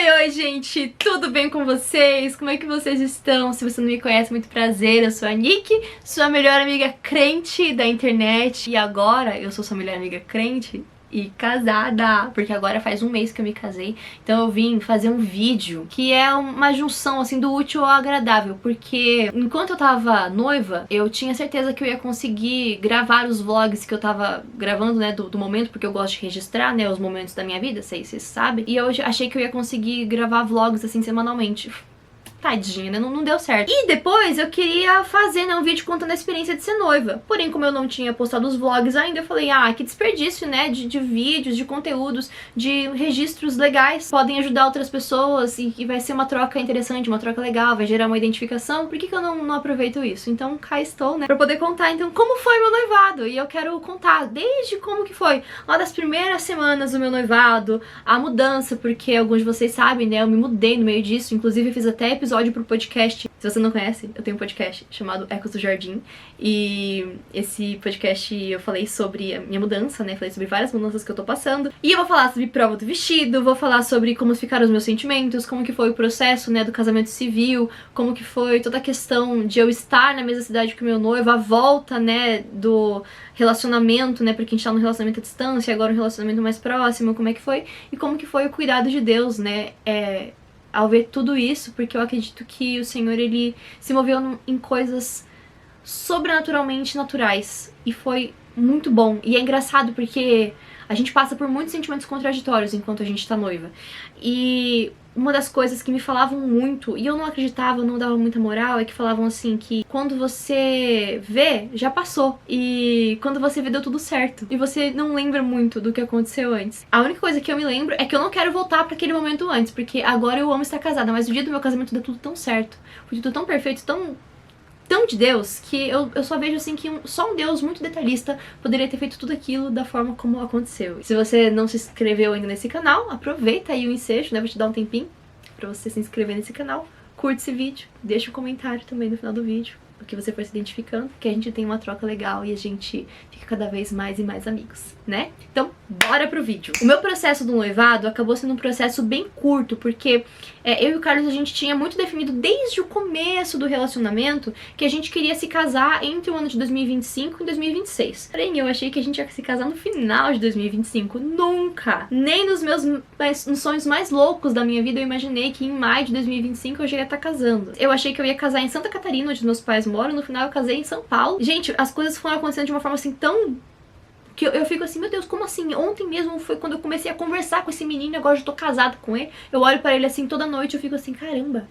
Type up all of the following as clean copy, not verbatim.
Oi, gente! Tudo bem com vocês? Como é que vocês estão? Se você não me conhece, muito prazer, eu sou a Nick, sua melhor amiga crente da internet. E agora eu sou sua melhor amiga crente e casada, porque agora faz um mês que eu me casei. Então eu vim fazer um vídeo que é uma junção, assim, do útil ao agradável, porque enquanto eu tava noiva, eu tinha certeza que eu ia conseguir gravar os vlogs que eu tava gravando, né, do momento, porque eu gosto de registrar, né, os momentos da minha vida, vocês sabem. E eu achei que eu ia conseguir gravar vlogs, assim, semanalmente. Tadinha, né? Não deu certo. E depois eu queria fazer, né, um vídeo contando a experiência de ser noiva. Porém, como eu não tinha postado os vlogs ainda, eu falei, que desperdício, né, de vídeos, de conteúdos, de registros legais. Podem ajudar outras pessoas e vai ser uma troca interessante, uma troca legal, vai gerar uma identificação. Por que eu não aproveito isso? Então cá estou, né, pra poder contar, então, como foi meu noivado. E eu quero contar desde como que foi uma das primeiras semanas do meu noivado, a mudança, porque alguns de vocês sabem, né, eu me mudei no meio disso. Inclusive eu fiz até episódio pro podcast. Se você não conhece, eu tenho um podcast chamado Ecos do Jardim, e esse podcast eu falei sobre a minha mudança, né, falei sobre várias mudanças que eu tô passando, e eu vou falar sobre prova do vestido, vou falar sobre como ficaram os meus sentimentos, como que foi o processo, né, do casamento civil, como que foi toda a questão de eu estar na mesma cidade que o meu noivo, a volta, né, do relacionamento, né, porque a gente tá num relacionamento à distância, agora um relacionamento mais próximo, como é que foi, e como que foi o cuidado de Deus, né, ao ver tudo isso, porque eu acredito que o Senhor, ele se moveu em coisas sobrenaturalmente naturais, e foi muito bom. E é engraçado porque a gente passa por muitos sentimentos contraditórios enquanto a gente tá noiva. E uma das coisas que me falavam muito, e eu não acreditava, não dava muita moral, é que falavam assim, que quando você vê, já passou. E quando você vê, deu tudo certo. E você não lembra muito do que aconteceu antes. A única coisa que eu me lembro é que eu não quero voltar pra aquele momento antes, porque agora eu amo estar casada, mas no dia do meu casamento deu tudo tão certo. Foi tudo tão perfeito, tão de Deus, que eu só vejo assim que só um Deus muito detalhista poderia ter feito tudo aquilo da forma como aconteceu. Se você não se inscreveu ainda nesse canal, aproveita aí o ensejo, né, vou te dar um tempinho pra você se inscrever nesse canal, curte esse vídeo, deixa um comentário também no final do vídeo, o que você for se identificando, que a gente tem uma troca legal e a gente fica cada vez mais e mais amigos, né? Então, bora pro vídeo. O meu processo do noivado acabou sendo um processo bem curto, porque eu e o Carlos, a gente tinha muito definido desde o começo do relacionamento que a gente queria se casar entre o ano de 2025 e 2026. Porém, eu achei que a gente ia se casar no final de 2025. Nunca! Nem nos nos sonhos mais loucos da minha vida eu imaginei que em maio de 2025 eu já ia estar casando. Eu achei que eu ia casar em Santa Catarina, onde meus pais moram, no final eu casei em São Paulo. Gente, as coisas foram acontecendo de uma forma assim tão... que eu fico assim, meu Deus, como assim? Ontem mesmo foi quando eu comecei a conversar com esse menino, agora eu já tô casada com ele. Eu olho pra ele assim toda noite e eu fico assim, caramba,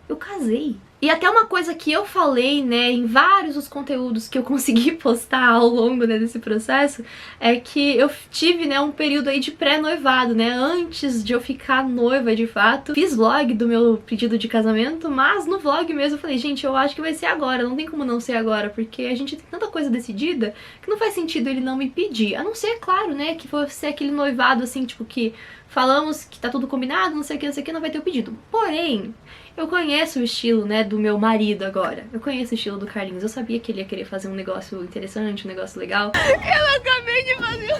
eu casei. E até uma coisa que eu falei, né, em vários dos conteúdos que eu consegui postar ao longo, né, desse processo, é que eu tive, né, um período aí de pré-noivado, né, antes de eu ficar noiva de fato. Fiz vlog do meu pedido de casamento, mas no vlog mesmo eu falei, gente, eu acho que vai ser agora, não tem como não ser agora, porque a gente tem tanta coisa decidida que não faz sentido ele não me pedir. A não ser, claro, né, que fosse aquele noivado assim, tipo, que falamos que tá tudo combinado, não sei o que, não vai ter o pedido. Porém, eu conheço o estilo, né, do meu marido agora. Eu conheço o estilo do Carlinhos. Eu sabia que ele ia querer fazer um negócio interessante, um negócio legal. Eu acabei de fazer...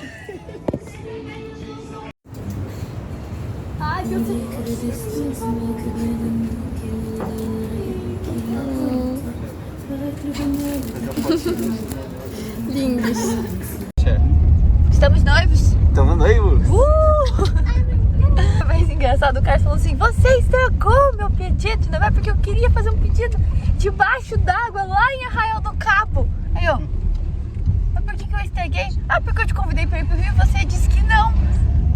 Ai, meu Deus. Lindos. Estamos noivos? Estamos noivos. Mais engraçado, o Carlos falou assim, você estragou meu pedido, não é porque eu queria fazer um pedido debaixo d'água lá em Arraial do Cabo. Aí eu, mas por que eu estraguei? Porque eu te convidei pra ir pro Rio e você disse que não.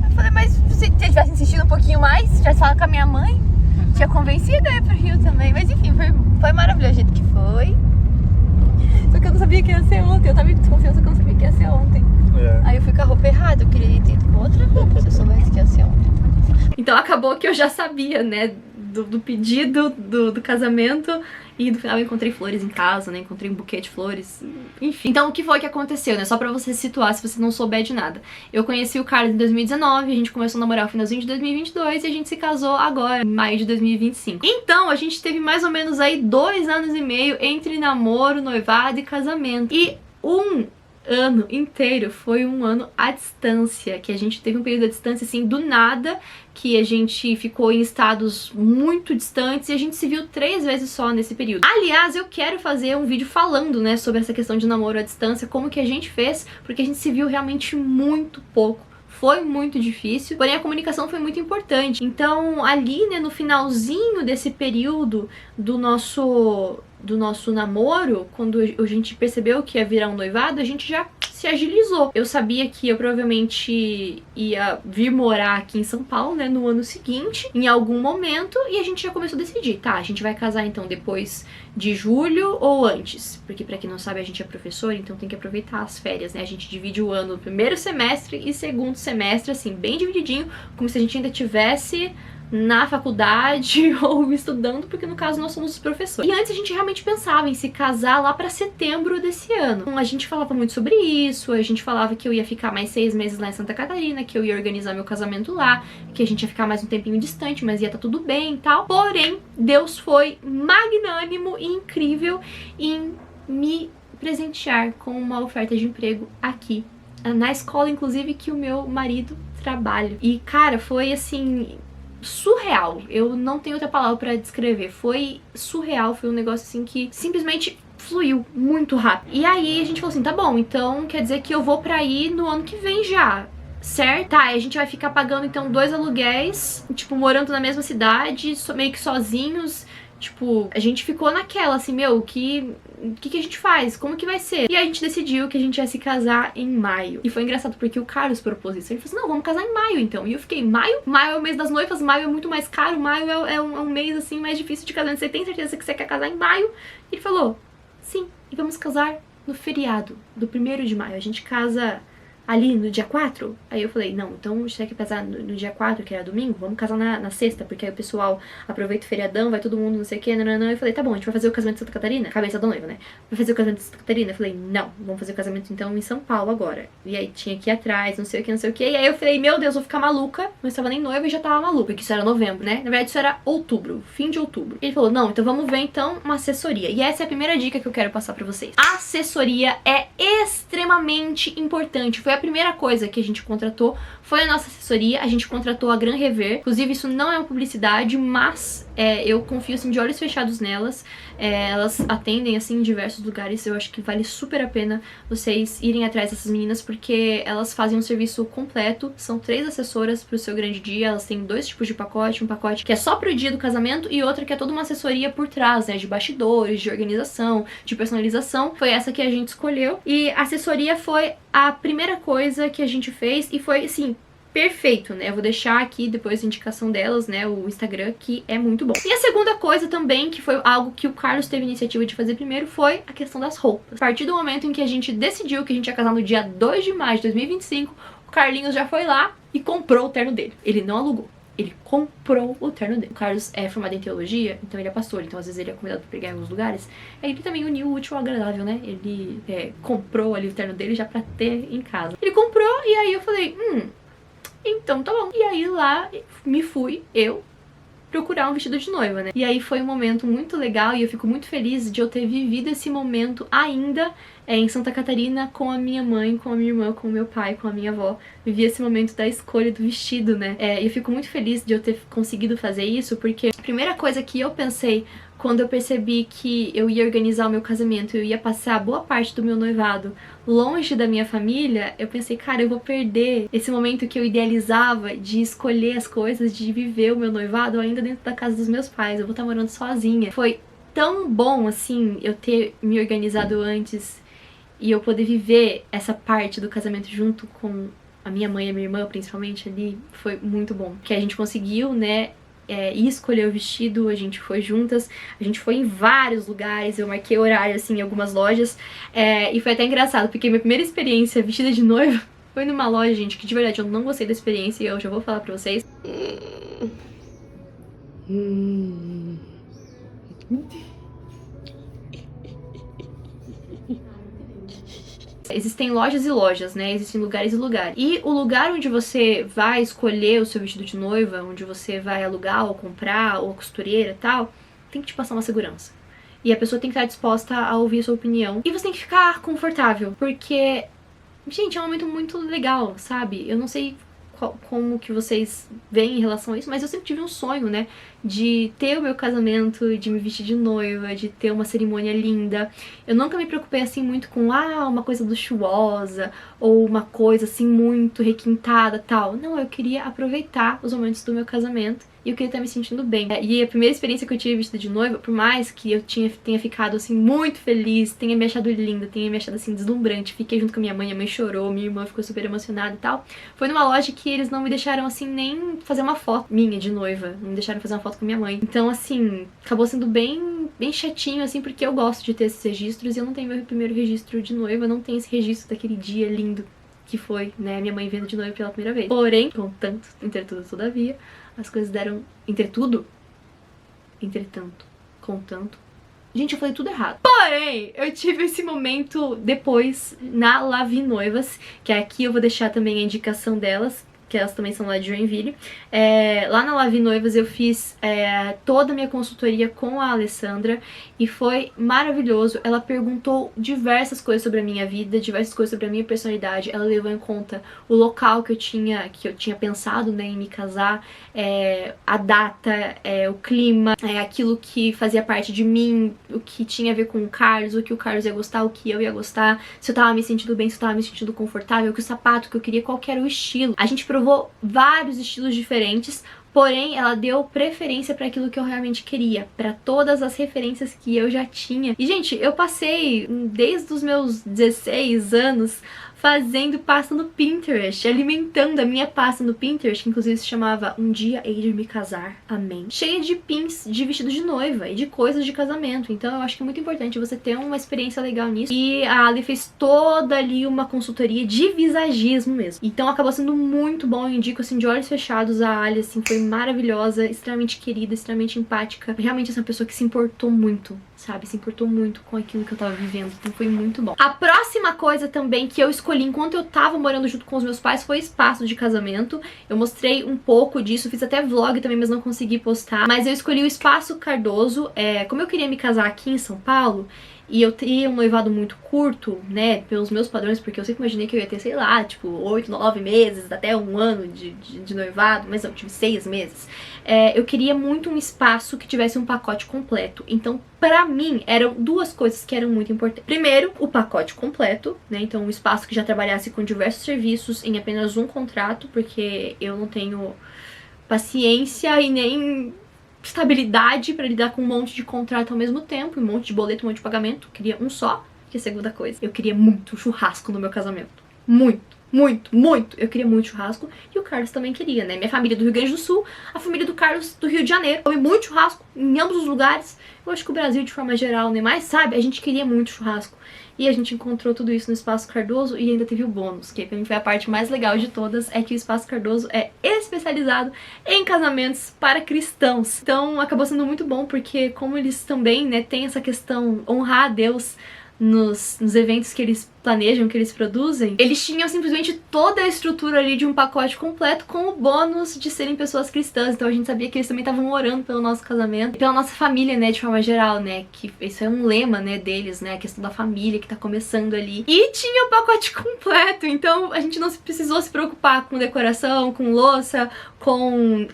Eu falei, mas se você tivesse insistido um pouquinho mais, tivesse falado com a minha mãe, tinha convencido a ir pro Rio também. Mas enfim, foi maravilhoso o jeito que foi. Só que eu não sabia que ia ser ontem, eu tava com desconfiança que eu não sabia que ia ser ontem. Aí eu fui com a roupa errada, eu queria ter ido com outra roupa se eu soubesse que ia ser ontem. Então acabou que eu já sabia, né, do pedido do casamento, e no final eu encontrei flores em casa, né, encontrei um buquê de flores, enfim. Então o que foi que aconteceu, né, só pra você se situar se você não souber de nada. Eu conheci o Carlos em 2019, a gente começou a namorar no finalzinho de 2022 e a gente se casou agora, em maio de 2025. Então a gente teve mais ou menos aí 2 anos e meio entre namoro, noivado e casamento. E ano inteiro foi um ano à distância, que a gente teve um período à distância, assim, do nada, que a gente ficou em estados muito distantes e a gente se viu 3 vezes só nesse período. Aliás, eu quero fazer um vídeo falando, né, sobre essa questão de namoro à distância, como que a gente fez, porque a gente se viu realmente muito pouco. Foi muito difícil, porém a comunicação foi muito importante. Então, ali, né, no finalzinho desse período do nosso namoro, quando a gente percebeu que ia virar um noivado, a gente já se agilizou. Eu sabia que eu provavelmente ia vir morar aqui em São Paulo, né, no ano seguinte, em algum momento, e a gente já começou a decidir, tá, a gente vai casar então depois de julho ou antes? Porque pra quem não sabe, a gente é professor, então tem que aproveitar as férias, né? A gente divide o ano no primeiro semestre e segundo semestre, assim, bem divididinho, como se a gente ainda tivesse na faculdade ou estudando, porque no caso nós somos os professores. E antes a gente realmente pensava em se casar lá pra setembro desse ano. Então, a gente falava muito sobre isso, a gente falava que eu ia ficar mais 6 meses lá em Santa Catarina, que eu ia organizar meu casamento lá, que a gente ia ficar mais um tempinho distante, mas ia estar tudo bem e tal. Porém, Deus foi magnânimo e incrível em me presentear com uma oferta de emprego aqui, na escola, inclusive, que o meu marido trabalha. E, cara, foi assim surreal. Eu não tenho outra palavra pra descrever. Foi surreal, foi um negócio assim que simplesmente fluiu muito rápido. E aí a gente falou assim, tá bom, então quer dizer que eu vou pra ir no ano que vem já, certo? Tá, a gente vai ficar pagando então 2 aluguéis, tipo, morando na mesma cidade, meio que sozinhos. Tipo, a gente ficou naquela, assim, meu, o que a gente faz? Como que vai ser? E a gente decidiu que a gente ia se casar em maio. E foi engraçado porque o Carlos propôs isso. Ele falou assim, não, vamos casar em maio então. E eu fiquei, maio? Maio é o mês das noivas, maio é muito mais caro, maio é um mês, assim, mais difícil de casamento. Você tem certeza que você quer casar em maio? E ele falou, sim, e vamos casar no feriado do 1º de maio. A gente casa ali no dia 4, aí eu falei, não, então você quer casar no dia 4, que era domingo? Vamos casar na sexta, porque aí o pessoal aproveita o feriadão, vai todo mundo, não sei o que, nananã. Eu falei, tá bom, a gente vai fazer o casamento de Santa Catarina? Cabeça da noiva, né? Vai fazer o casamento de Santa Catarina? Eu falei, não, vamos fazer o casamento então em São Paulo agora. E aí tinha que ir atrás, não sei o que, não sei o que. E aí eu falei, meu Deus, vou ficar maluca. Não estava nem noiva e já tava maluca, que isso era novembro, né? Na verdade isso era outubro, fim de outubro. E ele falou, não, então vamos ver então uma assessoria. E essa é a primeira dica que eu quero passar pra vocês. A assessoria é extremamente importante. Foi a primeira coisa que a gente contratou, foi a nossa assessoria. A gente contratou a Gran Rever. Inclusive isso não é uma publicidade, mas eu confio assim de olhos fechados nelas. Elas atendem assim em diversos lugares. Eu acho que vale super a pena vocês irem atrás dessas meninas, porque elas fazem um serviço completo. São 3 assessoras pro seu grande dia. Elas têm 2 tipos de pacote, um pacote que é só pro dia do casamento e outro que é toda uma assessoria por trás, né, de bastidores, de organização, de personalização. Foi essa que a gente escolheu e a assessoria foi a primeira coisa que a gente fez e foi assim perfeito, né? Eu vou deixar aqui depois a indicação delas, né, o Instagram, que é muito bom. E a segunda coisa também, que foi algo que o Carlos teve a iniciativa de fazer primeiro, foi a questão das roupas. A partir do momento em que a gente decidiu que a gente ia casar no dia 2 de maio de 2025, o Carlinhos já foi lá e comprou o terno dele. Ele não alugou. Ele comprou o terno dele. O Carlos é formado em teologia, então ele é pastor, então às vezes ele é convidado pra pregar em alguns lugares. Aí ele também uniu o útil ao agradável, né? Ele comprou ali o terno dele já pra ter em casa. Ele comprou e aí eu falei, então tá bom. E aí lá me fui, eu, procurar um vestido de noiva, né? E aí foi um momento muito legal e eu fico muito feliz de eu ter vivido esse momento ainda em Santa Catarina com a minha mãe, com a minha irmã, com o meu pai, com a minha avó. Vivi esse momento da escolha do vestido, né? E eu fico muito feliz de eu ter conseguido fazer isso, porque a primeira coisa que eu pensei quando eu percebi que eu ia organizar o meu casamento, eu ia passar boa parte do meu noivado longe da minha família, eu pensei, cara, eu vou perder esse momento que eu idealizava de escolher as coisas, de viver o meu noivado ainda dentro da casa dos meus pais. Eu vou estar morando sozinha. Foi tão bom, assim, eu ter me organizado antes e eu poder viver essa parte do casamento junto com a minha mãe e a minha irmã, principalmente ali. Foi muito bom. Que a gente conseguiu, né, e escolher o vestido, a gente foi juntas, a gente foi em vários lugares, eu marquei horário assim em algumas lojas, e foi até engraçado, porque minha primeira experiência vestida de noiva foi numa loja, gente, que de verdade eu não gostei da experiência e eu já vou falar pra vocês. Existem lojas e lojas, né? Existem lugares e lugares. E o lugar onde você vai escolher o seu vestido de noiva, onde você vai alugar ou comprar, ou a costureira e tal, tem que te passar uma segurança. E a pessoa tem que estar disposta a ouvir a sua opinião. E você tem que ficar confortável, porque Gente, é um momento muito legal, sabe? Eu não sei como que vocês veem em relação a isso, mas eu sempre tive um sonho, né, de ter o meu casamento, de me vestir de noiva, de ter uma cerimônia linda. Eu nunca me preocupei assim muito com, uma coisa luxuosa, ou uma coisa assim muito requintada, tal. Não, eu queria aproveitar os momentos do meu casamento e eu queria estar me sentindo bem. E a primeira experiência que eu tive vestida de noiva, por mais que eu tenha ficado assim muito feliz, tenha me achado linda, tenha me achado assim deslumbrante, fiquei junto com a minha mãe chorou, minha irmã ficou super emocionada e tal, foi numa loja que eles não me deixaram assim nem fazer uma foto minha de noiva, não me deixaram fazer uma foto com a minha mãe. Então assim, acabou sendo bem chatinho assim, porque eu gosto de ter esses registros e eu não tenho meu primeiro registro de noiva, não tenho esse registro daquele dia lindo que foi, né, minha mãe vendo de noiva pela primeira vez. Porém, contanto, entretudo, todavia, as coisas deram... Entretudo? Entretanto, contanto... Gente, eu falei tudo errado. Porém, eu tive esse momento depois na Lavi Noivas, que aqui eu vou deixar também a indicação delas, que elas também são lá de Joinville. Lá na Lavi Noivas eu fiz toda a minha consultoria com a Alessandra e foi maravilhoso. Ela perguntou diversas coisas sobre a minha vida, diversas coisas sobre a minha personalidade. Ela levou em conta o local que eu tinha pensado, né, em me casar, a data, o clima, aquilo que fazia parte de mim, o que tinha a ver com o Carlos, o que o Carlos ia gostar, o que eu ia gostar, se eu tava me sentindo bem, se eu tava me sentindo confortável, que o sapato que eu queria, qual que era o estilo. A gente provou vários estilos diferentes, porém ela deu preferência para aquilo que eu realmente queria, para todas as referências que eu já tinha. E gente, eu passei desde os meus 16 anos fazendo pasta no Pinterest, alimentando a minha pasta no Pinterest, que inclusive se chamava Um Dia Hei de Me Casar, Amém. Cheia de pins de vestido de noiva e de coisas de casamento. Então eu acho que é muito importante você ter uma experiência legal nisso. E a Ali fez toda ali uma consultoria de visagismo mesmo. Então acabou sendo muito bom, eu indico assim de olhos fechados. A Ali assim foi maravilhosa, extremamente querida, extremamente empática. Realmente essa pessoa que se importou muito, sabe? Se importou muito com aquilo que eu tava vivendo. Então foi muito bom. A próxima coisa também que eu escolhi enquanto eu tava morando junto com os meus pais foi espaço de casamento. Eu mostrei um pouco disso, fiz até vlog também, mas não consegui postar. Mas eu escolhi o Espaço Cardoso. Como eu queria me casar aqui em São Paulo, e eu teria um noivado muito curto, né, pelos meus padrões, porque eu sempre imaginei que eu ia ter, sei lá, tipo, 8, 9 meses, até um ano de noivado, mas eu tive 6 meses. Eu queria muito um espaço que tivesse um pacote completo. Então, pra mim, eram duas coisas que eram muito importantes. Primeiro, o pacote completo, né, então um espaço que já trabalhasse com diversos serviços em apenas um contrato, porque eu não tenho paciência e nem estabilidade pra lidar com um monte de contrato ao mesmo tempo, um monte de boleto, um monte de pagamento. Eu queria um só. E a segunda coisa, eu queria muito churrasco no meu casamento. Muito, muito, muito. Eu queria muito churrasco e o Carlos também queria, né? Minha família do Rio Grande do Sul, a família do Carlos do Rio de Janeiro. Come muito churrasco em ambos os lugares. Eu acho que o Brasil, de forma geral, né? Mas, sabe, a gente queria muito churrasco. E a gente encontrou tudo isso no Espaço Cardoso e ainda teve o bônus, que pra mim foi a parte mais legal de todas, é que o Espaço Cardoso é especializado em casamentos para cristãos. Então acabou sendo muito bom, porque como eles também, né, tem essa questão honrar a Deus nos eventos que eles planejam, que eles produzem, eles tinham simplesmente toda a estrutura ali de um pacote completo com o bônus de serem pessoas cristãs. Então a gente sabia que eles também estavam orando pelo nosso casamento e pela nossa família, né, de forma geral, né, que isso é um lema, né, deles, né, a questão da família que tá começando ali. E tinha o pacote completo, então a gente não precisou se preocupar com decoração, com louça, com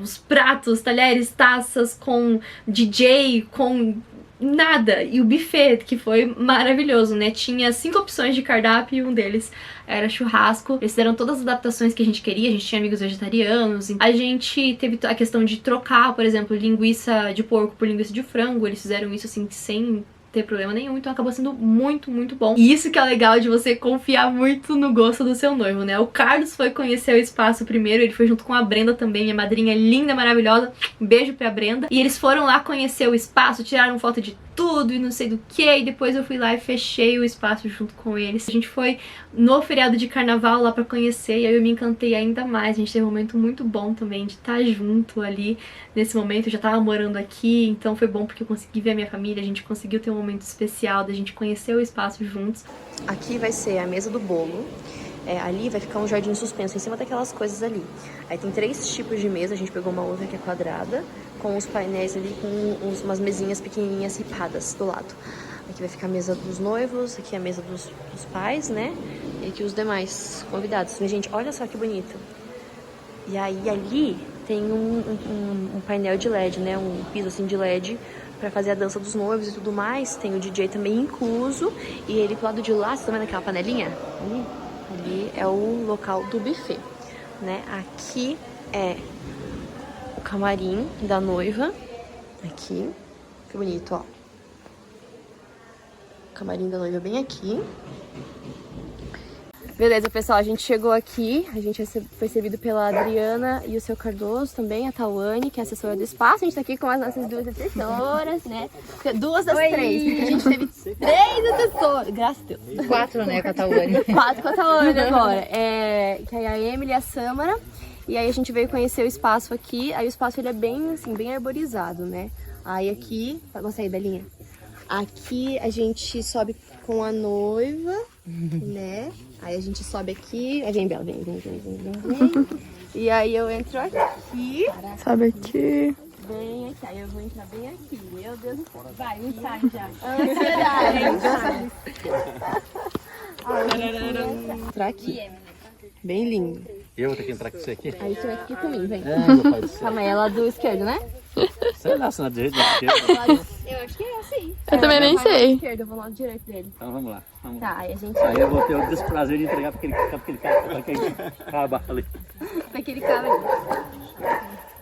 os pratos, talheres, taças, com DJ, com nada. E o buffet, que foi maravilhoso, né? Tinha 5 opções de cardápio e um deles era churrasco. Eles fizeram todas as adaptações que a gente queria. A gente tinha amigos vegetarianos. A gente teve a questão de trocar, por exemplo, linguiça de porco por linguiça de frango. Eles fizeram isso assim sem ter problema nenhum, então acabou sendo muito, muito bom. E isso que é legal de você confiar muito no gosto do seu noivo, né? O Carlos foi conhecer o espaço primeiro, ele foi junto com a Brenda também, minha madrinha linda, maravilhosa. Um beijo pra Brenda. E eles foram lá conhecer o espaço, tiraram foto de tudo e não sei do que, e depois eu fui lá e fechei o espaço junto com eles. A gente foi no feriado de carnaval lá pra conhecer, e aí eu me encantei ainda mais. A gente teve um momento muito bom também de estar junto ali nesse momento. Eu já tava morando aqui, então foi bom porque eu consegui ver a minha família, a gente conseguiu ter um momento especial da gente conhecer o espaço juntos. Aqui vai ser a mesa do bolo. Ali vai ficar um jardim suspenso em cima daquelas coisas ali. Aí tem 3 tipos de mesa, a gente pegou uma outra que é quadrada, com os painéis ali, com umas mesinhas pequenininhas ripadas do lado. Aqui vai ficar a mesa dos noivos, aqui a mesa dos pais, né? E aqui os demais convidados. Mas, gente, olha só que bonito. E aí ali tem um painel de LED, né? Um piso assim de LED pra fazer a dança dos noivos e tudo mais. Tem o DJ também incluso. E ele pro lado de lá, você tá vendo aquela panelinha? Ali é o local do buffet, né? Aqui é o camarim da noiva. Aqui. Que bonito, ó. O camarim da noiva bem aqui. Beleza, pessoal, a gente chegou aqui, a gente foi recebido pela Adriana e o seu Cardoso também, a Tawane, que é assessora do espaço. A gente tá aqui com as nossas duas assessoras, né? Duas das três, porque a gente teve 3 assessoras, graças a Deus. 4, né, com a Tawane. 4 com a Tawane agora, que é a Emily e a Samara. E aí a gente veio conhecer o espaço aqui, aí o espaço ele é bem, assim, bem arborizado, né? Aí aqui, gostei aí, Belinha? Aqui a gente sobe com a noiva, né? Aí a gente sobe aqui. Aí vem, Bela, vem. E aí eu entro aqui. Sobe aqui. Bem aqui. Aí eu vou entrar bem aqui. Meu Deus do céu. Vai, ensaio já. Ansiedade. Entrar aqui. Bem lindo. Eu vou ter que entrar com você aqui? Aí você vai aqui comigo, vem. Meu pai do céu. Calma aí, ela do esquerdo, né? Sei lá, se na direita ou na esquerda. Eu acho que é assim. Eu também nem sei. Eu vou lá do direito dele. Então vamos lá. Vamos lá. Tá, aí a gente... Aí eu vou ter o desprazer de entregar pra aquele cara ali. Pra aquele cara ali.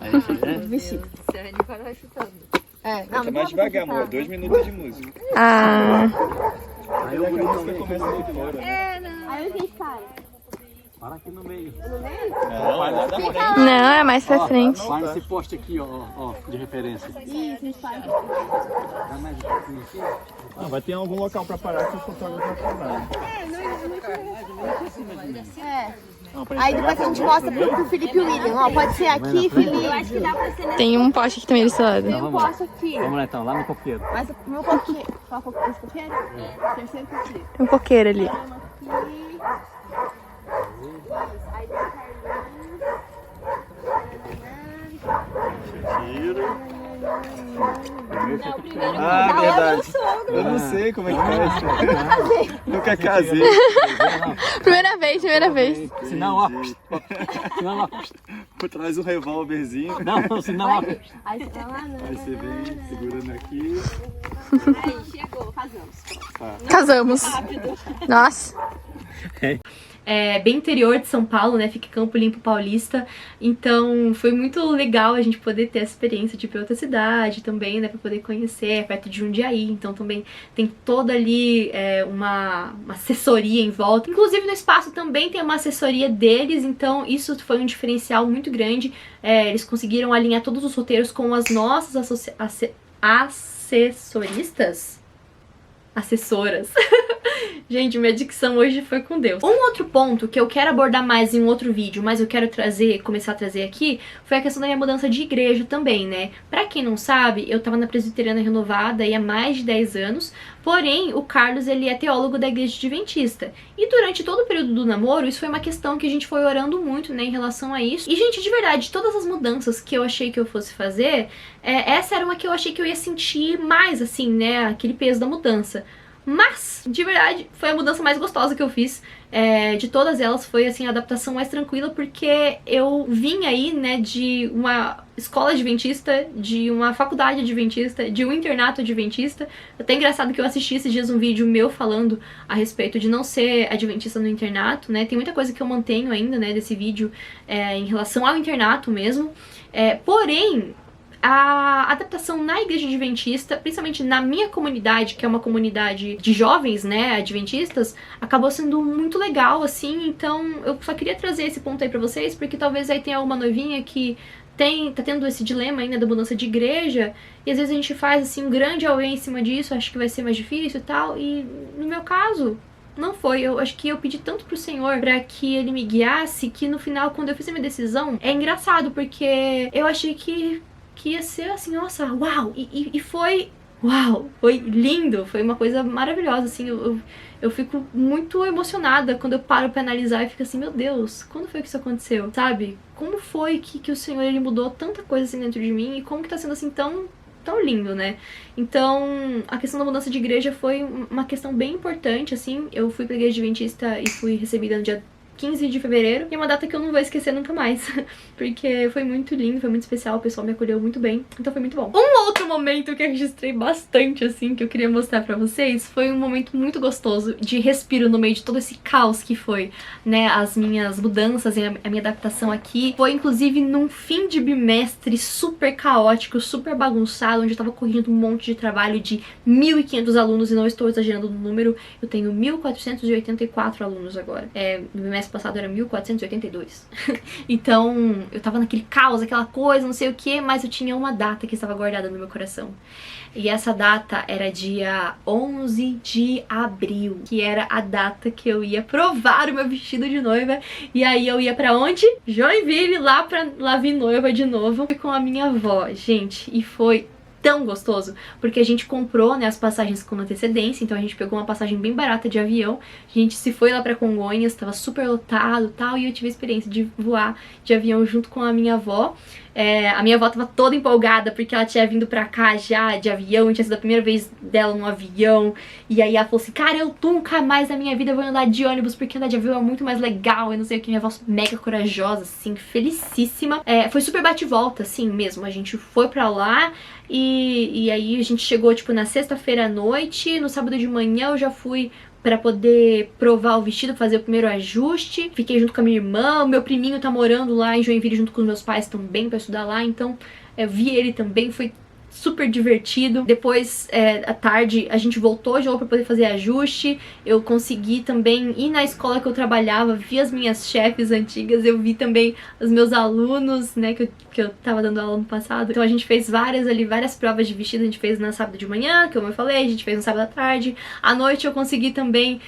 Aí a gente, né? Vestido. Não, Mais devagar, amor. 2 minutos de música. Ah, Aí eu vou A música começa aqui fora. Aí a gente sai. Para aqui no meio. Não, vai lá da frente. não, é mais pra frente. Vai nesse poste aqui, ó, de referência. Isso, a gente faz. Dá mais um pouquinho aqui. Ah, vai ter algum local pra parar que o fotógrafo vai parar. Aí depois a gente mostra pro Felipe e o William. Ó, pode ser aqui, Felipe. Eu acho que dá pra ser Tem um poste aqui também desse lado. Tem um poste aqui. Vamos lá então, lá no coqueiro. Mas o meu coqueiro. Qual coqueiro? Esse coqueiro? Terceiro coqueiro. Tem um coqueiro ali. Aqui. Aí tem Ah, verdade. Eu não sei como é que faz. Nunca casei. Primeira vez. Senão, ó. Senão, ó. Por trás um revólverzinho. Não, senão, ó. Aí você vai lá, né? Aí você vem segurando aqui. Aí chegou, casamos. Casamos. Nossa. É bem interior de São Paulo, né? Fica em Campo Limpo Paulista. Então foi muito legal a gente poder ter essa experiência de ir pra outra cidade também, né? Pra poder conhecer, perto de Jundiaí. Então também tem toda ali uma assessoria em volta. Inclusive no espaço também tem uma assessoria deles, então isso foi um diferencial muito grande. Eles conseguiram alinhar todos os roteiros com as nossas assessoras. Gente, minha dicção hoje foi com Deus. Um outro ponto que eu quero abordar mais em um outro vídeo, mas eu quero começar a trazer aqui, foi a questão da minha mudança de igreja também, né? Pra quem não sabe, eu tava na Presbiteriana Renovada aí há mais de 10 anos, porém, o Carlos, ele é teólogo da Igreja Adventista. E durante todo o período do namoro, isso foi uma questão que a gente foi orando muito, né, em relação a isso. E, gente, de verdade, todas as mudanças que eu achei que eu fosse fazer, essa era uma que eu achei que eu ia sentir mais, assim, né, aquele peso da mudança. Mas, de verdade, foi a mudança mais gostosa que eu fiz. De todas elas, foi, assim, a adaptação mais tranquila, porque eu vim aí, né, de uma escola adventista, de uma faculdade adventista, de um internato adventista. Até engraçado que eu assisti esses dias um vídeo meu falando a respeito de não ser adventista no internato, né. Tem muita coisa que eu mantenho ainda, né, desse vídeo em relação ao internato mesmo. Porém, a adaptação na Igreja Adventista, principalmente na minha comunidade, que é uma comunidade de jovens, né, adventistas, acabou sendo muito legal, assim. Então eu só queria trazer esse ponto aí pra vocês, porque talvez aí tenha alguma noivinha que tá tendo esse dilema ainda da mudança de igreja, e às vezes a gente faz assim um grande auê em cima disso, acho que vai ser mais difícil e tal, e no meu caso não foi. Eu acho que eu pedi tanto pro Senhor pra que Ele me guiasse, que no final, quando eu fiz a minha decisão, é engraçado, porque eu achei que ia ser assim, nossa, uau, e foi, uau, foi lindo, foi uma coisa maravilhosa, assim, eu fico muito emocionada quando eu paro pra analisar e fico assim, meu Deus, quando foi que isso aconteceu, sabe? Como foi que o Senhor, Ele mudou tanta coisa assim dentro de mim, e como que tá sendo assim tão tão lindo, né? Então, a questão da mudança de igreja foi uma questão bem importante, assim. Eu fui pra igreja adventista e fui recebida no dia 15 de fevereiro, e é uma data que eu não vou esquecer nunca mais, porque foi muito lindo, foi muito especial, o pessoal me acolheu muito bem, então foi muito bom. Um outro momento que eu registrei bastante, assim, que eu queria mostrar pra vocês, foi um momento muito gostoso de respiro no meio de todo esse caos que foi, né, as minhas mudanças e a minha adaptação aqui. Foi, inclusive, num fim de bimestre super caótico, super bagunçado, onde eu tava correndo um monte de trabalho de 1.500 alunos, e não estou exagerando no número, eu tenho 1.484 alunos agora. No bimestre passado era 1.482. Então, eu tava naquele caos, aquela coisa, não sei o que, mas eu tinha uma data que estava guardada no meu coração. E essa data era dia 11 de abril, que era a data que eu ia provar o meu vestido de noiva. E aí eu ia pra onde? Joinville, lá vir noiva de novo. Fui com a minha avó, gente, e foi tão gostoso, porque a gente comprou, né, as passagens com antecedência, então a gente pegou uma passagem bem barata de avião, a gente se foi lá pra Congonhas, tava super lotado e tal, e eu tive a experiência de voar de avião junto com a minha avó. A minha avó tava toda empolgada porque ela tinha vindo pra cá já de avião, tinha sido a primeira vez dela no avião, e aí ela falou assim, cara, eu nunca mais na minha vida vou andar de ônibus porque andar de avião é muito mais legal, e não sei o que. Minha avó mega corajosa, assim, felicíssima. Foi super bate e volta, assim, mesmo, a gente foi pra lá, e aí a gente chegou, tipo, na sexta-feira à noite, no sábado de manhã eu já fui pra poder provar o vestido, fazer o primeiro ajuste. Fiquei junto com a minha irmã, o meu priminho tá morando lá em Joinville junto com os meus pais também pra estudar lá, então eu vi ele também, foi super divertido. Depois, à tarde, a gente voltou de novo pra poder fazer ajuste. Eu consegui também ir na escola que eu trabalhava, vi as minhas chefes antigas, eu vi também os meus alunos, né, que eu tava dando aula no passado. Então a gente fez várias provas de vestido, a gente fez na sábado de manhã, como eu falei, a gente fez no sábado à tarde. À noite eu consegui também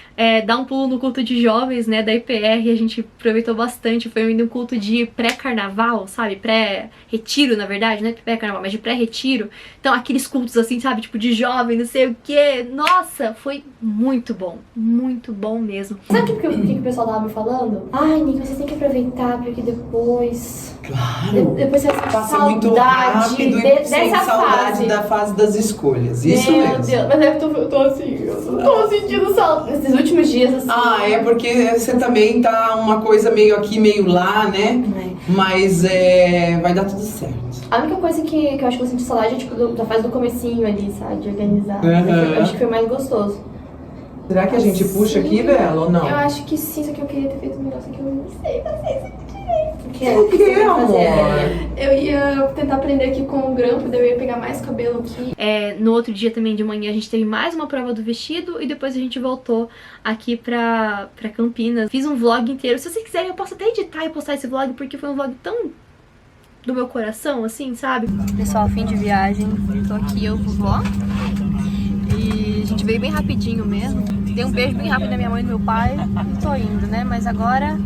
dar um pulo no culto de jovens, né, da IPR, a gente aproveitou bastante. Foi ainda um culto de pré-carnaval, sabe, pré-retiro, na verdade, não é pré-carnaval, mas de pré-retiro. Então aqueles cultos assim, sabe, tipo de jovem, não sei o que. Nossa, foi muito bom mesmo. Sabe o que o pessoal tava me falando? Ai, Nick, vocês têm que aproveitar porque depois... Claro! Depois você vai passa muito rápido e sente saudade da fase das escolhas. Isso Meu mesmo. Deus, mas eu tô assim, eu tô sentindo saudade nesses últimos dias, assim. É porque você também tá uma coisa meio aqui, meio lá, né? Mas vai dar tudo certo. A única coisa que eu acho que eu senti saudade é tipo da fase do comecinho ali, sabe? De organizar. Eu acho que foi mais gostoso. Será que a gente puxa aqui, Bela, ou não? Eu acho que sim, só que eu queria ter feito melhor, só que eu não sei fazer isso direito. O que, amor? Eu ia tentar aprender aqui com o grampo, daí eu ia pegar mais cabelo aqui. No outro dia também de manhã a gente teve mais uma prova do vestido e depois a gente voltou aqui pra Campinas. Fiz um vlog inteiro. Se vocês quiserem eu posso até editar e postar esse vlog, porque foi um vlog tão do meu coração, assim, sabe? Pessoal, fim de viagem. Tô aqui, eu, vovó. E a gente veio bem rapidinho mesmo. Dei um beijo bem rápido na minha mãe e no meu pai. E tô indo, né? Mas agora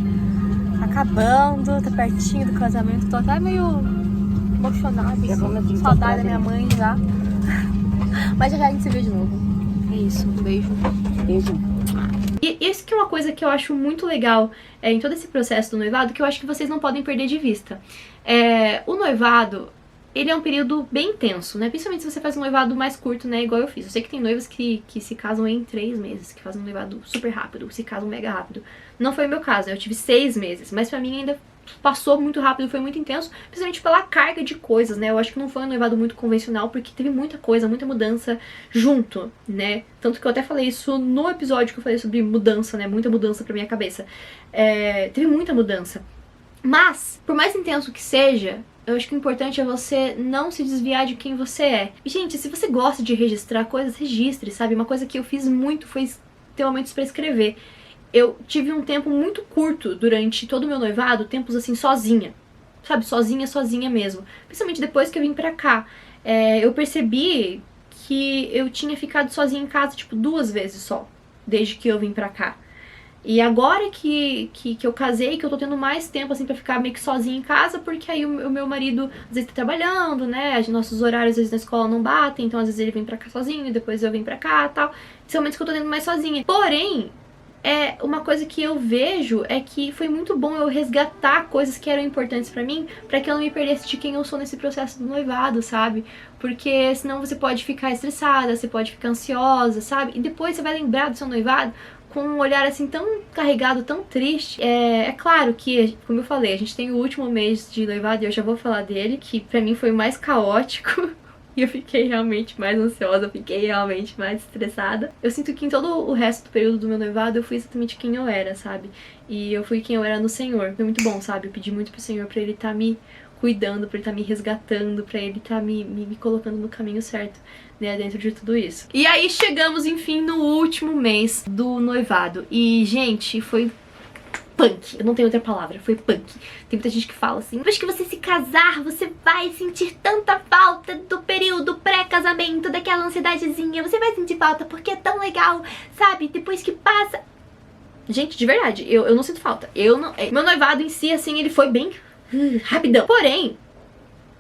tá acabando, tá pertinho do casamento. Tô até meio emocionada, assim, saudade da minha mãe já. Mas já a gente se vê de novo. É isso, um beijo. Beijo. E isso que é uma coisa que eu acho muito legal em todo esse processo do noivado, que eu acho que vocês não podem perder de vista. O noivado, ele é um período bem intenso, né? Principalmente se você faz um noivado mais curto, né? Igual eu fiz. Eu sei que tem noivas que se casam em 3 meses, que fazem um noivado super rápido, se casam mega rápido. Não foi o meu caso, eu tive 6 meses, mas pra mim ainda passou muito rápido, foi muito intenso, principalmente pela carga de coisas, né? Eu acho que não foi um noivado muito convencional, porque teve muita coisa, muita mudança junto, né? Tanto que eu até falei isso no episódio que eu falei sobre mudança, né? Muita mudança pra minha cabeça. Teve muita mudança. Mas, por mais intenso que seja, eu acho que o importante é você não se desviar de quem você é. E, gente, se você gosta de registrar coisas, registre, sabe? Uma coisa que eu fiz muito foi ter momentos pra escrever. Eu tive um tempo muito curto durante todo o meu noivado, tempos assim, sozinha. Sabe, sozinha mesmo. Principalmente depois que eu vim pra cá. Eu percebi que eu tinha ficado sozinha em casa, tipo, 2 vezes só, desde que eu vim pra cá. E agora que eu casei, que eu tô tendo mais tempo, assim, pra ficar meio que sozinha em casa, porque aí o meu marido, às vezes, tá trabalhando, né, os nossos horários, às vezes, na escola não batem, então, às vezes, ele vem pra cá sozinho, depois eu venho pra cá e tal. São momentos que eu tô tendo mais sozinha. Porém, uma coisa que eu vejo é que foi muito bom eu resgatar coisas que eram importantes pra mim, pra que eu não me perdesse de quem eu sou nesse processo do noivado, sabe? Porque senão você pode ficar estressada, você pode ficar ansiosa, sabe? E depois você vai lembrar do seu noivado com um olhar assim tão carregado, tão triste. É claro que, como eu falei, a gente tem o último mês de noivado e eu já vou falar dele, que pra mim foi o mais caótico. E eu fiquei realmente mais ansiosa, eu fiquei realmente mais estressada. Eu sinto que em todo o resto do período do meu noivado eu fui exatamente quem eu era, sabe? E eu fui quem eu era no Senhor. Foi muito bom, sabe? Eu pedi muito pro Senhor pra Ele estar me cuidando, pra Ele estar me resgatando, pra Ele estar me colocando no caminho certo, né, dentro de tudo isso. E aí chegamos, enfim, no último mês do noivado. E, gente, foi punk, eu não tenho outra palavra, foi punk. Tem muita gente que fala assim, depois que você se casar, você vai sentir tanta falta do período pré-casamento, daquela ansiedadezinha, você vai sentir falta porque é tão legal, sabe? Depois que passa... Gente, de verdade, eu não sinto falta. Meu noivado em si, assim, ele foi bem rapidão. Porém,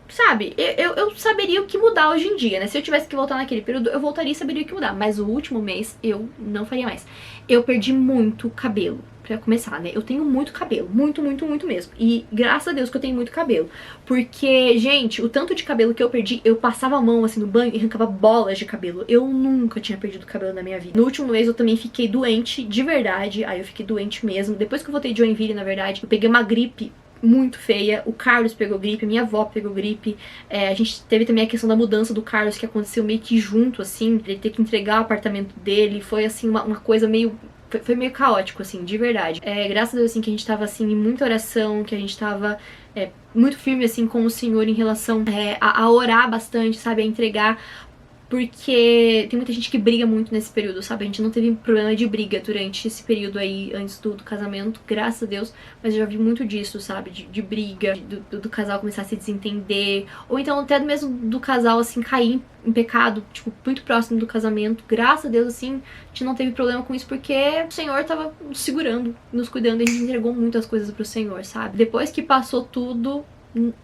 sabe, eu saberia o que mudar hoje em dia, né? Se eu tivesse que voltar naquele período, eu voltaria e saberia o que mudar. Mas o último mês, eu não faria mais. Eu perdi muito cabelo, pra começar, né? Eu tenho muito cabelo, muito, muito, muito mesmo. E graças a Deus que eu tenho muito cabelo. Porque, gente, o tanto de cabelo que eu perdi, eu passava a mão, assim, no banho e arrancava bolas de cabelo. Eu nunca tinha perdido cabelo na minha vida. No último mês, eu também fiquei doente, de verdade. Aí eu fiquei doente mesmo. Depois que eu voltei de Joinville, na verdade, eu peguei uma gripe muito feia, o Carlos pegou gripe, minha avó pegou gripe, a gente teve também a questão da mudança do Carlos, que aconteceu meio que junto, assim, ele ter que entregar o apartamento dele, foi assim, uma coisa meio... Foi meio caótico, assim, de verdade. Graças a Deus, assim, que a gente tava, assim, em muita oração, que a gente tava muito firme, assim, com o Senhor em relação a orar bastante, sabe, a entregar. Porque tem muita gente que briga muito nesse período, sabe? A gente não teve problema de briga durante esse período aí, antes do casamento, graças a Deus. Mas eu já vi muito disso, sabe? De briga, do casal começar a se desentender. Ou então até mesmo do casal, assim, cair em pecado, tipo, muito próximo do casamento. Graças a Deus, assim, a gente não teve problema com isso, porque o Senhor tava nos segurando, nos cuidando. E a gente entregou muitas coisas pro Senhor, sabe? Depois que passou tudo...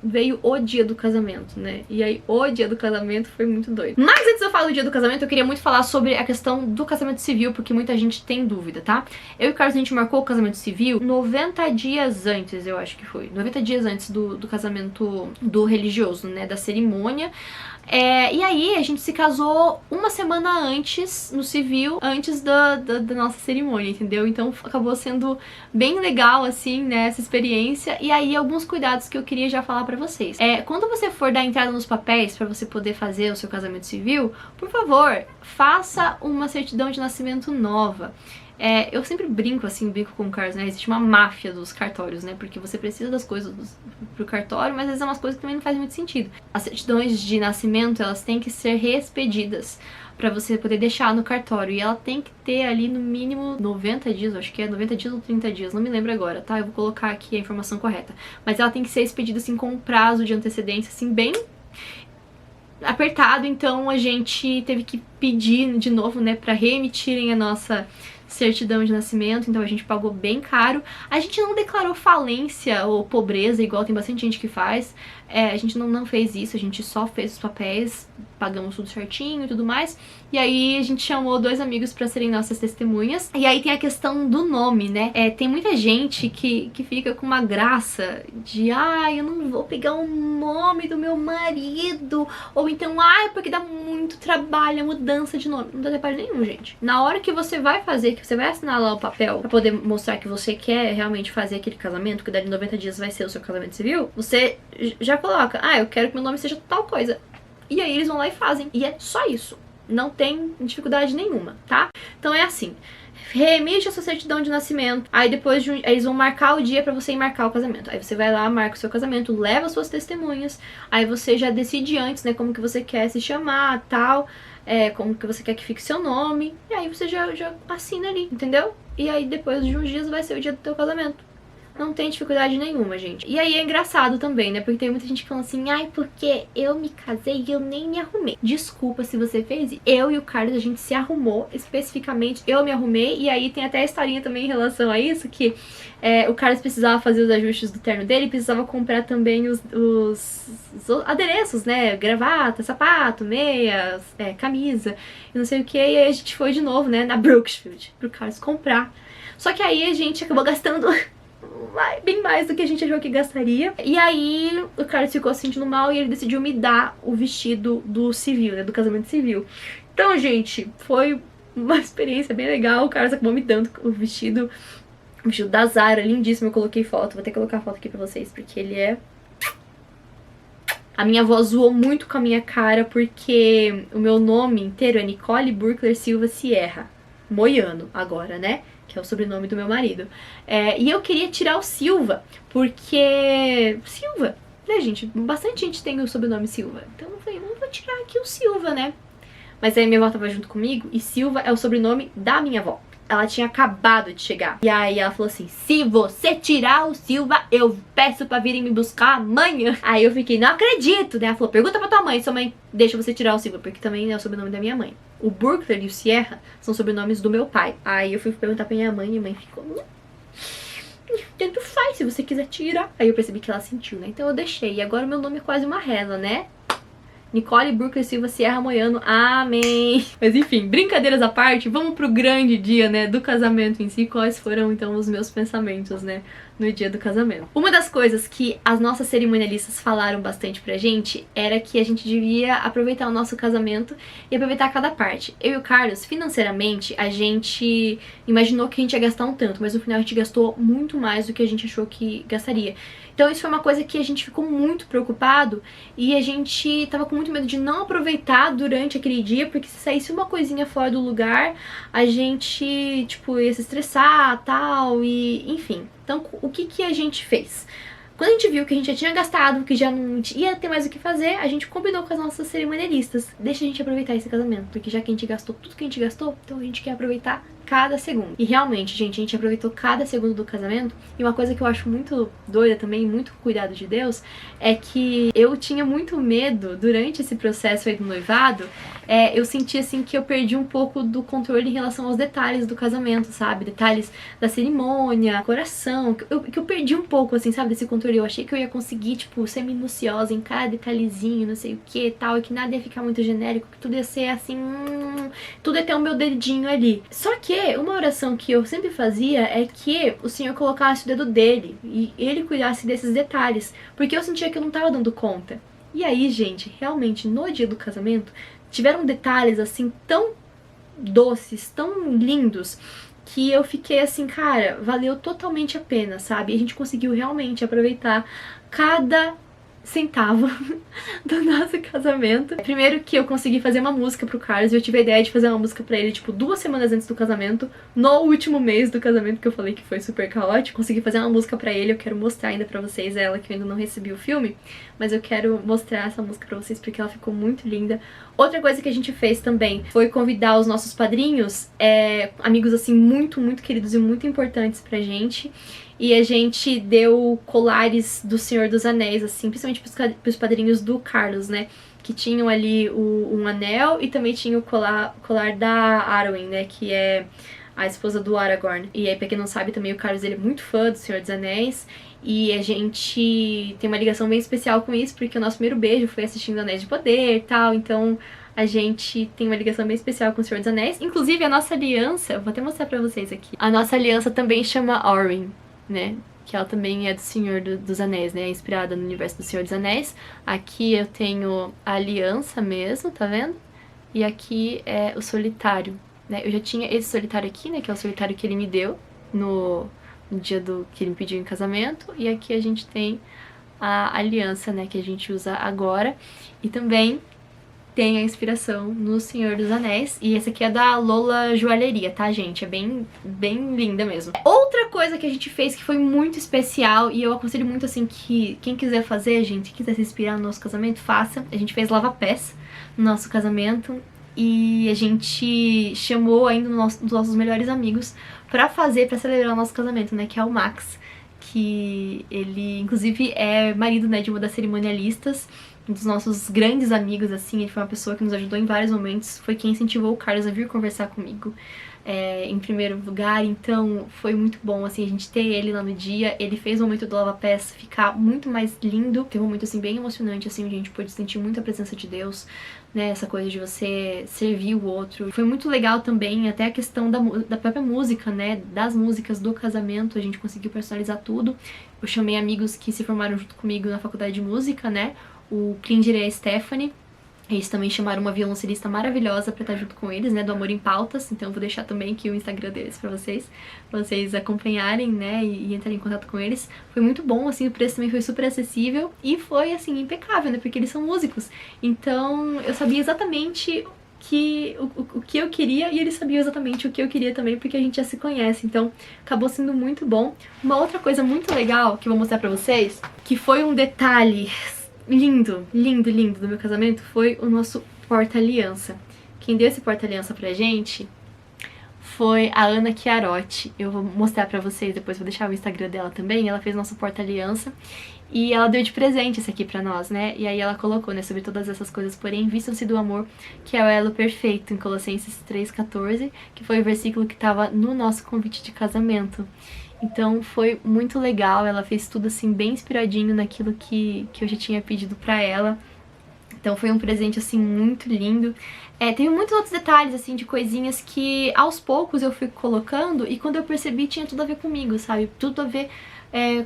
veio o dia do casamento, né? E aí o dia do casamento foi muito doido. Mas antes de eu falar do dia do casamento, eu queria muito falar sobre a questão do casamento civil, porque muita gente tem dúvida, tá? Eu e o Carlos, a gente marcou o casamento civil 90 dias antes, eu acho que foi. 90 dias antes do casamento do religioso, né? Da cerimônia. E aí a gente se casou uma semana antes, no civil, antes da nossa cerimônia, entendeu? Então acabou sendo bem legal, assim, né, essa experiência. E aí alguns cuidados que eu queria já falar pra vocês. Quando você for dar entrada nos papéis pra você poder fazer o seu casamento civil, por favor, faça uma certidão de nascimento nova. Eu sempre brinco com o Carlos, né? Existe uma máfia dos cartórios, né? Porque você precisa das coisas pro cartório, mas às vezes é umas coisas que também não fazem muito sentido. As certidões de nascimento, elas têm que ser reexpedidas pra você poder deixar no cartório. E ela tem que ter ali no mínimo 90 dias, acho que é 90 dias ou 30 dias, não me lembro agora, tá? Eu vou colocar aqui a informação correta. Mas ela tem que ser expedida, assim, com um prazo de antecedência, assim, bem apertado. Então a gente teve que pedir de novo, né, pra reemitirem a nossa certidão de nascimento, então a gente pagou bem caro. A gente não declarou falência ou pobreza, igual tem bastante gente que faz. A gente não fez isso, a gente só fez os papéis, pagamos tudo certinho e tudo mais. E aí a gente chamou 2 amigos pra serem nossas testemunhas. E aí tem a questão do nome, né? Tem muita gente que fica com uma graça de eu não vou pegar o nome do meu marido. Ou então, porque dá muito trabalho a mudança de nome. Não dá trabalho nenhum, gente. Na hora que você vai fazer, que você vai assinar lá o papel pra poder mostrar que você quer realmente fazer aquele casamento, que dali 90 dias vai ser o seu casamento civil, você já coloca, eu quero que meu nome seja tal coisa. E aí eles vão lá e fazem. E é só isso. Não tem dificuldade nenhuma, tá? Então é assim, reemite a sua certidão de nascimento, aí depois eles vão marcar o dia pra você ir marcar o casamento. Aí você vai lá, marca o seu casamento, leva suas testemunhas, aí você já decide antes, né, como que você quer se chamar, tal, como que você quer que fique seu nome, e aí você já assina ali, entendeu? E aí depois de uns dias vai ser o dia do teu casamento. Não tem dificuldade nenhuma, gente. E aí é engraçado também, né? Porque tem muita gente que fala assim, ai, porque eu me casei e eu nem me arrumei. Desculpa se você fez. Eu e o Carlos, a gente se arrumou, especificamente eu me arrumei. E aí tem até a historinha também em relação a isso, que o Carlos precisava fazer os ajustes do terno dele, precisava comprar também os adereços, né? Gravata, sapato, meias, camisa e não sei o que. E aí a gente foi de novo, né, na Brooksfield, pro Carlos comprar. Só que aí a gente acabou gastando bem mais do que a gente achou que gastaria. E aí o Carlos ficou se sentindo mal e ele decidiu me dar o vestido do civil, né, do casamento civil. Então, gente, foi uma experiência bem legal. O Carlos acabou me dando o vestido da Zara, lindíssimo. Eu coloquei foto, vou ter que colocar a foto aqui pra vocês, porque ele é... A minha avó zoou muito com a minha cara, porque o meu nome inteiro é Nicole Burkler Silva Sierra Moiano, agora, né? Que é o sobrenome do meu marido. E eu queria tirar o Silva, porque... Silva, né, gente? Bastante gente tem o sobrenome Silva. Então eu falei, vou tirar aqui o Silva, né? Mas aí minha avó tava junto comigo, e Silva é o sobrenome da minha avó. Ela tinha acabado de chegar. E aí ela falou assim, se você tirar o Silva, eu peço pra virem me buscar amanhã. Aí eu fiquei, não acredito, né? Ela falou, pergunta pra tua mãe, sua mãe deixa você tirar o Silva, porque também é o sobrenome da minha mãe. O Burkler e o Sierra são sobrenomes do meu pai. Aí eu fui perguntar pra minha mãe, e a mãe ficou... tanto faz, se você quiser tirar. Aí eu percebi que ela sentiu, né? Então eu deixei. E agora o meu nome é quase uma reza, né? Nicole Burkler Silva Sierra Moiano, amém! Mas enfim, brincadeiras à parte, vamos pro grande dia, né, do casamento em si. Quais foram, então, os meus pensamentos, né, no dia do casamento. Uma das coisas que as nossas cerimonialistas falaram bastante pra gente era que a gente devia aproveitar o nosso casamento e aproveitar cada parte. Eu e o Carlos, financeiramente, a gente imaginou que a gente ia gastar um tanto, mas no final a gente gastou muito mais do que a gente achou que gastaria. Então isso foi uma coisa que a gente ficou muito preocupado e a gente tava com muito medo de não aproveitar durante aquele dia, porque se saísse uma coisinha fora do lugar, a gente, tipo, ia se estressar, tal, e enfim. Então, o que a gente fez? Quando a gente viu que a gente já tinha gastado, que já não ia ter mais o que fazer, a gente combinou com as nossas cerimonialistas. Deixa a gente aproveitar esse casamento, porque já que a gente gastou tudo que a gente gastou, então a gente quer aproveitar cada segundo. E realmente, gente, a gente aproveitou cada segundo do casamento. E uma coisa que eu acho muito doida também, muito cuidado de Deus, é que eu tinha muito medo durante esse processo aí do noivado. Eu senti assim que eu perdi um pouco do controle em relação aos detalhes do casamento, sabe? Detalhes da cerimônia, coração, que eu perdi um pouco, assim, sabe, desse controle. Eu achei que eu ia conseguir, tipo, ser minuciosa em cada detalhezinho, não sei o que e tal, e que nada ia ficar muito genérico, que tudo ia ser assim, tudo ia ter o meu dedinho ali. Só que uma oração que eu sempre fazia é que o Senhor colocasse o dedo dele e ele cuidasse desses detalhes, porque eu sentia que eu não tava dando conta. E aí, gente, realmente, no dia do casamento, tiveram detalhes, assim, tão doces, tão lindos, que eu fiquei assim, cara, valeu totalmente a pena, sabe? E a gente conseguiu realmente aproveitar cada centavo do nosso casamento. Primeiro que eu consegui fazer uma música pro Carlos, eu tive a ideia de fazer uma música pra ele, tipo, 2 semanas antes do casamento, no último mês do casamento, que eu falei que foi super caótico. Consegui fazer uma música pra ele, eu quero mostrar ainda pra vocês ela, que eu ainda não recebi o filme, mas eu quero mostrar essa música pra vocês porque ela ficou muito linda. Outra coisa que a gente fez também foi convidar os nossos padrinhos, amigos assim muito, muito queridos e muito importantes pra gente. E a gente deu colares do Senhor dos Anéis, assim, principalmente pros padrinhos do Carlos, né? Que tinham ali um anel e também tinha o colar da Arwen, né? Que é a esposa do Aragorn. E aí, pra quem não sabe, também o Carlos, ele é muito fã do Senhor dos Anéis. E a gente tem uma ligação bem especial com isso, porque o nosso primeiro beijo foi assistindo Anéis de Poder e tal. Então a gente tem uma ligação bem especial com o Senhor dos Anéis. Inclusive, a nossa aliança, eu vou até mostrar pra vocês aqui. A nossa aliança também chama Orin, né? Que ela também é do Senhor dos Anéis, né? É inspirada no universo do Senhor dos Anéis. Aqui eu tenho a aliança mesmo, tá vendo? E aqui é o solitário, né? Eu já tinha esse solitário aqui, né? Que é o solitário que ele me deu no dia que ele me pediu em casamento. E aqui a gente tem a aliança, né? Que a gente usa agora. E também tem a inspiração no Senhor dos Anéis. E esse aqui é da Lola Joalheria, tá, gente? É bem linda mesmo. Outra coisa que a gente fez que foi muito especial, e eu aconselho muito, assim, que quem quiser fazer, gente, quiser se inspirar no nosso casamento, faça. A gente fez lava-pés no nosso casamento. E a gente chamou ainda um dos nossos melhores amigos pra celebrar o nosso casamento, né? Que é o Max, que ele, inclusive, é marido, né, de uma das cerimonialistas, um dos nossos grandes amigos, assim. Ele foi uma pessoa que nos ajudou em vários momentos, foi quem incentivou o Carlos a vir conversar comigo. Em primeiro lugar, então foi muito bom, assim, a gente ter ele lá no dia. Ele fez o momento do Lava Pés ficar muito mais lindo, tem um momento, assim, bem emocionante, assim, onde a gente pôde sentir muito a presença de Deus, né, essa coisa de você servir o outro. Foi muito legal também, até a questão da própria música, né, das músicas do casamento, a gente conseguiu personalizar tudo. Eu chamei amigos que se formaram junto comigo na faculdade de música, né, o Klinger e a Stephanie. Eles também chamaram uma violoncelista maravilhosa pra estar junto com eles, né, do Amor em Pautas. Então eu vou deixar também aqui o Instagram deles pra vocês acompanharem, né, e entrarem em contato com eles. Foi muito bom, assim, o preço também foi super acessível e foi, assim, impecável, né, porque eles são músicos. Então eu sabia exatamente o que eu queria e eles sabiam exatamente o que eu queria também, porque a gente já se conhece. Então acabou sendo muito bom. Uma outra coisa muito legal que eu vou mostrar pra vocês, que foi um detalhe lindo, lindo, lindo do meu casamento, foi o nosso porta-aliança. Quem deu esse porta-aliança pra gente foi a Ana Chiarotti. Eu vou mostrar pra vocês, depois vou deixar o Instagram dela também. Ela fez nosso porta-aliança e ela deu de presente esse aqui pra nós, né? E aí ela colocou, né, sobre todas essas coisas, porém, vistam-se do amor, que é o elo perfeito, em Colossenses 3,14, que foi o versículo que tava no nosso convite de casamento. Então foi muito legal, ela fez tudo assim bem inspiradinho naquilo que eu já tinha pedido pra ela. Então foi um presente assim muito lindo. Tem muitos outros detalhes assim de coisinhas que aos poucos eu fui colocando e quando eu percebi tinha tudo a ver comigo, sabe? Tudo a ver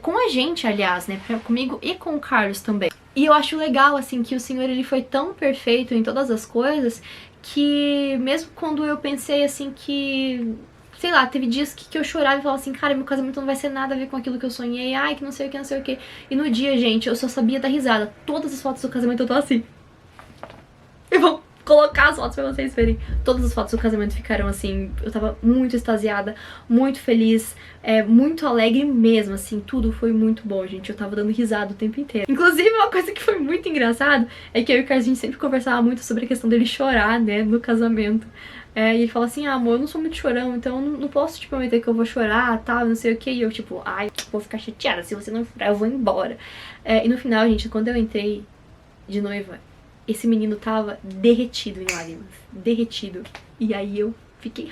com a gente, aliás, né? Comigo e com o Carlos também. E eu acho legal assim que o Senhor ele foi tão perfeito em todas as coisas que mesmo quando eu pensei assim que... sei lá, teve dias que eu chorava e falava assim, cara, meu casamento não vai ser nada a ver com aquilo que eu sonhei, ai, que não sei o que, não sei o que. E no dia, gente, eu só sabia dar risada. Todas as fotos do casamento eu tô assim. Eu vou colocar as fotos pra vocês verem. Todas as fotos do casamento ficaram assim, eu tava muito extasiada, muito feliz, muito alegre mesmo, assim, tudo foi muito bom, gente. Eu tava dando risada o tempo inteiro. Inclusive, uma coisa que foi muito engraçado é que eu e o Carlos, a gente sempre conversava muito sobre a questão dele chorar, né, no casamento. E ele fala assim, amor, eu não sou muito chorão, então eu não posso te prometer que eu vou chorar, tal, não sei o que. E eu tipo, ai, vou ficar chateada, se você não chorar eu vou embora. E no final, gente, quando eu entrei de noiva, esse menino tava derretido em lágrimas, derretido. E aí eu fiquei,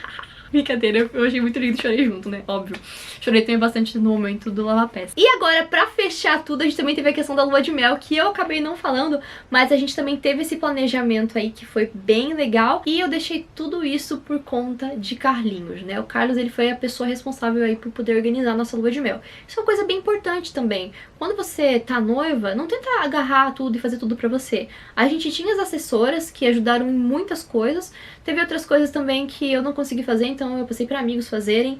brincadeira, eu achei muito lindo, chorei junto, né, óbvio. Chorei também bastante no momento do lava-pés. E agora, pra fechar tudo, a gente também teve a questão da lua de mel, que eu acabei não falando, mas a gente também teve esse planejamento aí que foi bem legal. E eu deixei tudo isso por conta de Carlinhos, né? O Carlos, ele foi a pessoa responsável aí por poder organizar a nossa lua de mel. Isso é uma coisa bem importante também. Quando você tá noiva, não tenta agarrar tudo e fazer tudo pra você. A gente tinha as assessoras que ajudaram em muitas coisas. Teve outras coisas também que eu não consegui fazer, então eu passei pra amigos fazerem.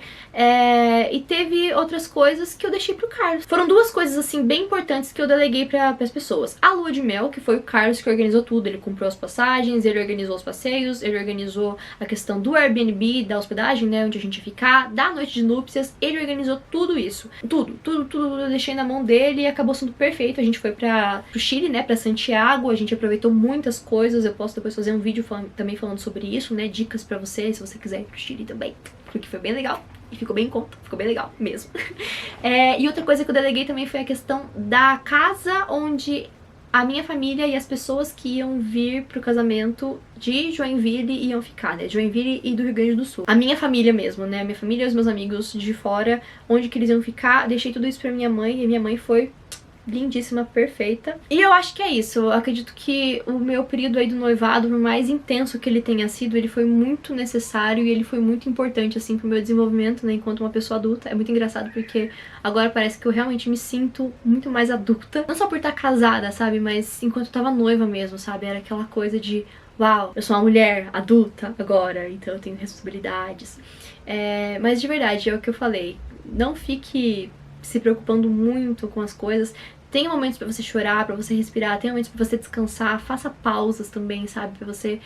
E teve outras coisas que eu deixei pro Carlos. Foram duas coisas, assim, bem importantes que eu deleguei pras pessoas. A lua de mel, que foi o Carlos que organizou tudo. Ele comprou as passagens, ele organizou os passeios, ele organizou a questão do Airbnb, da hospedagem, né, onde a gente ia ficar, da noite de núpcias. Ele organizou tudo isso. Tudo eu deixei na mão dele e acabou sendo perfeito. A gente foi pro Chile, né, pra Santiago. A gente aproveitou muitas coisas. Eu posso depois fazer um vídeo também falando sobre isso, né, dicas pra você, se você quiser ir pro Chile também, porque foi bem legal. E ficou bem em conta, ficou bem legal mesmo. E outra coisa que eu deleguei também foi a questão da casa onde a minha família e as pessoas que iam vir pro casamento de Joinville iam ficar, né? Joinville e do Rio Grande do Sul. A minha família mesmo, né? A minha família e os meus amigos de fora, onde que eles iam ficar. Deixei tudo isso pra minha mãe e minha mãe foi lindíssima, perfeita. E eu acho que é isso. Eu acredito que o meu período aí do noivado, por mais intenso que ele tenha sido, ele foi muito necessário e ele foi muito importante, assim, pro meu desenvolvimento, né, enquanto uma pessoa adulta. É muito engraçado porque agora parece que eu realmente me sinto muito mais adulta. Não só por estar casada, sabe, mas enquanto eu tava noiva mesmo, sabe? Era aquela coisa de, uau, eu sou uma mulher adulta agora, então eu tenho responsabilidades. Mas de verdade, é o que eu falei. Não fique se preocupando muito com as coisas. Tem momentos pra você chorar, pra você respirar, tem momentos pra você descansar, faça pausas também, sabe? Pra você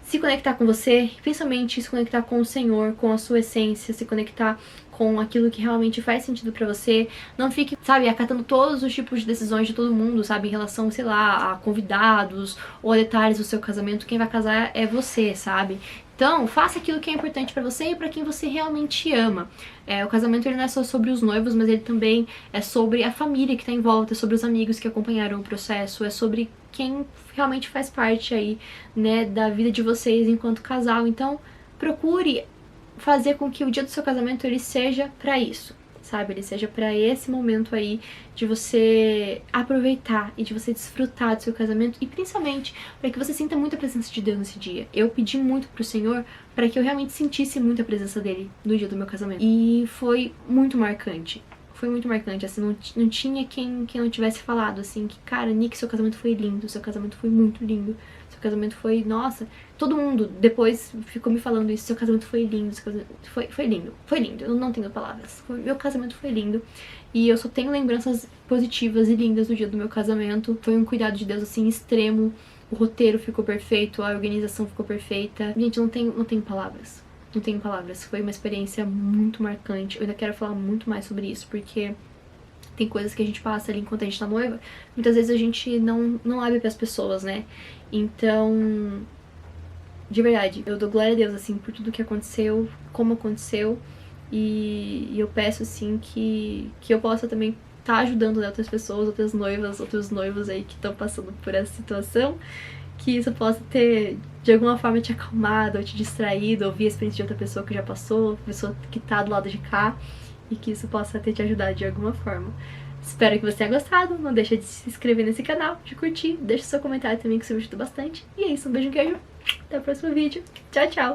se conectar com você, principalmente se conectar com o Senhor, com a sua essência, se conectar com aquilo que realmente faz sentido pra você. Não fique, sabe, acatando todos os tipos de decisões de todo mundo, sabe, em relação, sei lá, a convidados ou a detalhes do seu casamento. Quem vai casar é você, sabe? Então, faça aquilo que é importante pra você e pra quem você realmente ama. O casamento ele não é só sobre os noivos, mas ele também é sobre a família que tá em volta, é sobre os amigos que acompanharam o processo, é sobre quem realmente faz parte aí, né, da vida de vocês enquanto casal. Então, procure fazer com que o dia do seu casamento ele seja pra isso, sabe? Ele seja pra esse momento aí de você aproveitar e de você desfrutar do seu casamento e principalmente para que você sinta muita presença de Deus nesse dia. Eu pedi muito pro Senhor para que eu realmente sentisse muita presença dele no dia do meu casamento. E foi muito marcante. Foi muito marcante, assim, não tinha quem não tivesse falado, assim, que, cara, Nick, seu casamento foi lindo, seu casamento foi muito lindo, seu casamento foi, nossa, todo mundo depois ficou me falando isso, seu casamento foi lindo, seu casamento foi lindo, eu não tenho palavras, meu casamento foi lindo, e eu só tenho lembranças positivas e lindas do dia do meu casamento, foi um cuidado de Deus, assim, extremo, o roteiro ficou perfeito, a organização ficou perfeita, gente, não tenho palavras. Não tenho palavras, foi uma experiência muito marcante. Eu ainda quero falar muito mais sobre isso, porque tem coisas que a gente passa ali enquanto a gente tá noiva, muitas vezes a gente não abre pras pessoas, né? Então, de verdade, eu dou glória a Deus, assim, por tudo que aconteceu, como aconteceu, e eu peço, assim, que eu possa também estar ajudando, né, outras pessoas, outras noivas, outros noivos aí que estão passando por essa situação, que isso possa ter, de alguma forma, te acalmado, ou te distraído, ouvir a experiência de outra pessoa que já passou, pessoa que tá do lado de cá, e que isso possa ter te ajudado de alguma forma. Espero que você tenha gostado, não deixa de se inscrever nesse canal, de curtir, deixa seu comentário também que isso me ajuda bastante. E é isso, um beijo, um queijo, até o próximo vídeo, tchau, tchau!